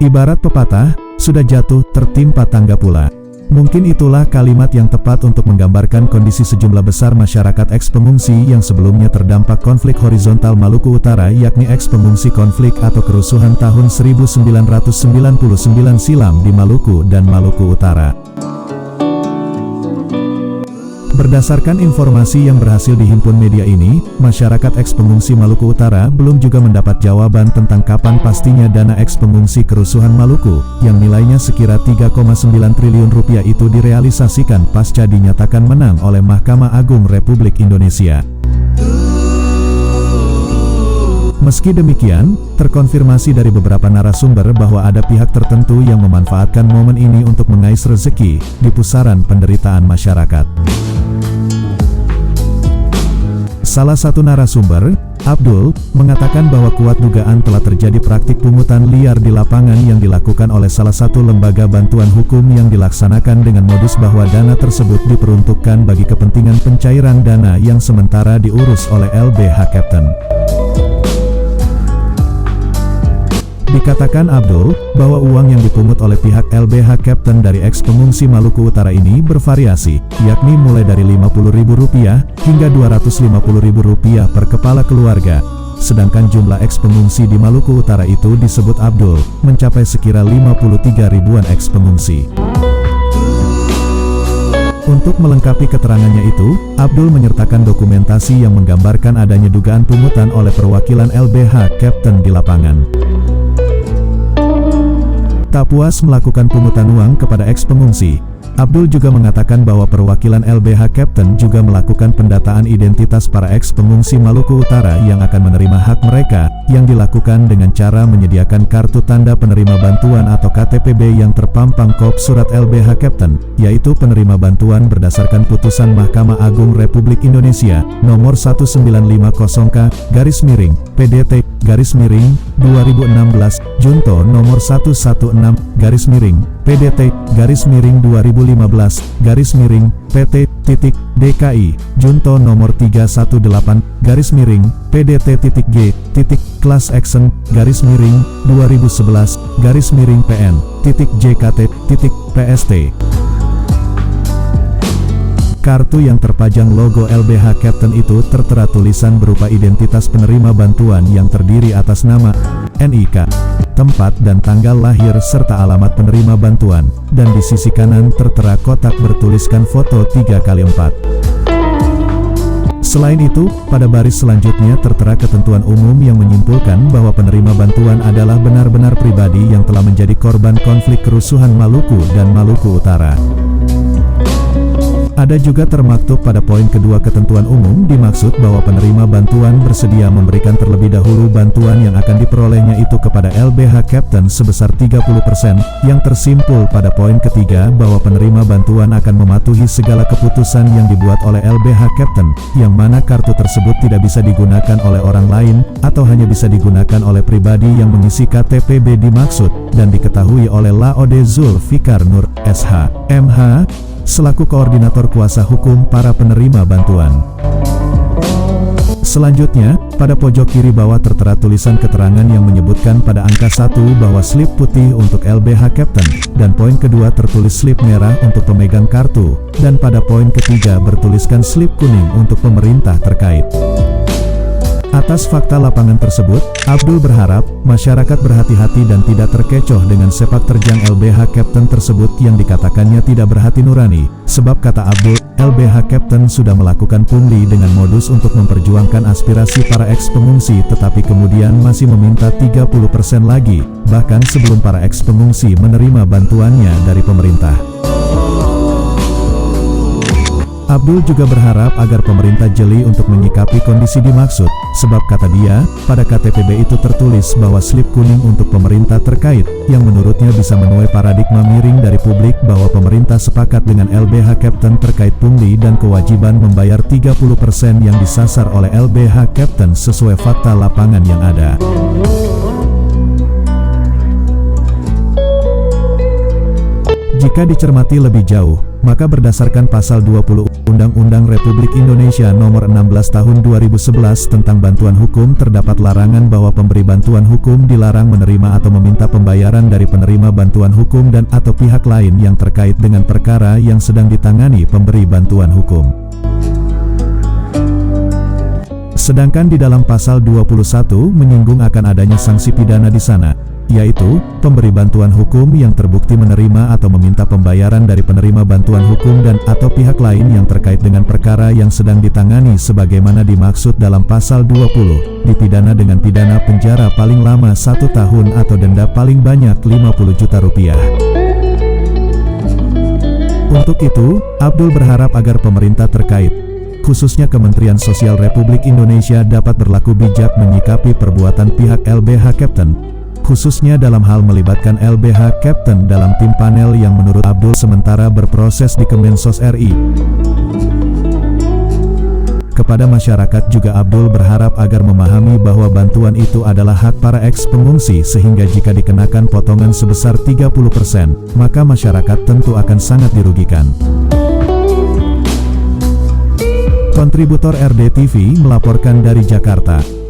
Ibarat pepatah, sudah jatuh, tertimpa tangga pula. Mungkin itulah kalimat yang tepat untuk menggambarkan kondisi sejumlah besar masyarakat eks-pengungsi yang sebelumnya terdampak konflik horizontal Maluku Utara, yakni eks-pengungsi konflik atau kerusuhan tahun 1999 silam di Maluku dan Maluku Utara. Berdasarkan informasi yang berhasil dihimpun media ini, masyarakat eks-pengungsi Maluku Utara belum juga mendapat jawaban tentang kapan pastinya dana eks-pengungsi kerusuhan Maluku, yang nilainya sekira 3,9 triliun rupiah itu direalisasikan pasca dinyatakan menang oleh Mahkamah Agung Republik Indonesia. Meski demikian, terkonfirmasi dari beberapa narasumber bahwa ada pihak tertentu yang memanfaatkan momen ini untuk mengais rezeki di pusaran penderitaan masyarakat. Salah satu narasumber, Abdul, mengatakan bahwa kuat dugaan telah terjadi praktik pungutan liar di lapangan yang dilakukan oleh salah satu lembaga bantuan hukum yang dilaksanakan dengan modus bahwa dana tersebut diperuntukkan bagi kepentingan pencairan dana yang sementara diurus oleh LBH Captain. Dikatakan Abdul, bahwa uang yang dipungut oleh pihak LBH Captain dari eks-pengungsi Maluku Utara ini bervariasi, yakni mulai dari Rp50.000 hingga Rp250.000 per kepala keluarga. Sedangkan jumlah eks-pengungsi di Maluku Utara itu disebut Abdul, mencapai sekira 53 ribuan eks-pengungsi. Untuk melengkapi keterangannya itu, Abdul menyertakan dokumentasi yang menggambarkan adanya dugaan pungutan oleh perwakilan LBH Captain di lapangan. Tak puas melakukan pungutan uang kepada eks-pengungsi, Abdul juga mengatakan bahwa perwakilan LBH Captain juga melakukan pendataan identitas para eks-pengungsi Maluku Utara yang akan menerima hak mereka, yang dilakukan dengan cara menyediakan kartu tanda penerima bantuan atau KTPB yang terpampang kop surat LBH Captain, yaitu penerima bantuan berdasarkan putusan Mahkamah Agung Republik Indonesia, nomor 1950K/PDT /2016, Junto nomor 116/PDT /2015/PT.DKI, Junto nomor 318/PDT.G. Class Action /2011/PN.JKT.PST. Kartu yang terpajang logo LBH Captain itu tertera tulisan berupa identitas penerima bantuan yang terdiri atas nama, NIK, tempat dan tanggal lahir serta alamat penerima bantuan, dan di sisi kanan tertera kotak bertuliskan foto 3x4. Selain itu, pada baris selanjutnya tertera ketentuan umum yang menyimpulkan bahwa penerima bantuan adalah benar-benar pribadi yang telah menjadi korban konflik kerusuhan Maluku dan Maluku Utara. Ada juga termaktub pada poin kedua ketentuan umum dimaksud bahwa penerima bantuan bersedia memberikan terlebih dahulu bantuan yang akan diperolehnya itu kepada LBH Captain sebesar 30%, yang tersimpul pada poin ketiga bahwa penerima bantuan akan mematuhi segala keputusan yang dibuat oleh LBH Captain, yang mana kartu tersebut tidak bisa digunakan oleh orang lain, atau hanya bisa digunakan oleh pribadi yang mengisi KTPB dimaksud, dan diketahui oleh Laode Zulfikar Nur, SH, MH, selaku koordinator kuasa hukum para penerima bantuan. Selanjutnya, pada pojok kiri bawah tertera tulisan keterangan yang menyebutkan pada angka 1 bahwa slip putih untuk LBH Captain, dan poin kedua tertulis slip merah untuk pemegang kartu, dan pada poin ketiga bertuliskan slip kuning untuk pemerintah terkait. Atas fakta lapangan tersebut, Abdul berharap masyarakat berhati-hati dan tidak terkecoh dengan sepak terjang LBH Captain tersebut yang dikatakannya tidak berhati nurani, sebab kata Abdul, LBH Captain sudah melakukan pungli dengan modus untuk memperjuangkan aspirasi para eks-pengungsi tetapi kemudian masih meminta 30% lagi, bahkan sebelum para eks-pengungsi menerima bantuannya dari pemerintah. Abdul juga berharap agar pemerintah jeli untuk menyikapi kondisi dimaksud, sebab kata dia, pada KTPB itu tertulis bahwa slip kuning untuk pemerintah terkait, yang menurutnya bisa menuai paradigma miring dari publik bahwa pemerintah sepakat dengan LBH Captain terkait pungli dan kewajiban membayar 30% yang disasar oleh LBH Captain sesuai fakta lapangan yang ada. Jika dicermati lebih jauh, Maka berdasarkan pasal 20 Undang-Undang Republik Indonesia Nomor 16 Tahun 2011 tentang bantuan hukum terdapat larangan bahwa pemberi bantuan hukum dilarang menerima atau meminta pembayaran dari penerima bantuan hukum dan atau pihak lain yang terkait dengan perkara yang sedang ditangani pemberi bantuan hukum. Sedangkan di dalam pasal 21 menyinggung akan adanya sanksi pidana di sana, yaitu pemberi bantuan hukum yang terbukti menerima atau meminta pembayaran dari penerima bantuan hukum dan atau pihak lain yang terkait dengan perkara yang sedang ditangani sebagaimana dimaksud dalam pasal 20, dipidana dengan pidana penjara paling lama 1 tahun atau denda paling banyak 50 juta rupiah. Untuk itu, Abdul berharap agar pemerintah terkait, khususnya Kementerian Sosial Republik Indonesia, dapat berlaku bijak menyikapi perbuatan pihak LBH Captain, khususnya dalam hal melibatkan LBH Captain dalam tim panel yang menurut Abdul sementara berproses di Kemensos RI. Kepada masyarakat juga Abdul berharap agar memahami bahwa bantuan itu adalah hak para eks-pengungsi sehingga jika dikenakan potongan sebesar 30%, maka masyarakat tentu akan sangat dirugikan. Kontributor RDTV melaporkan dari Jakarta.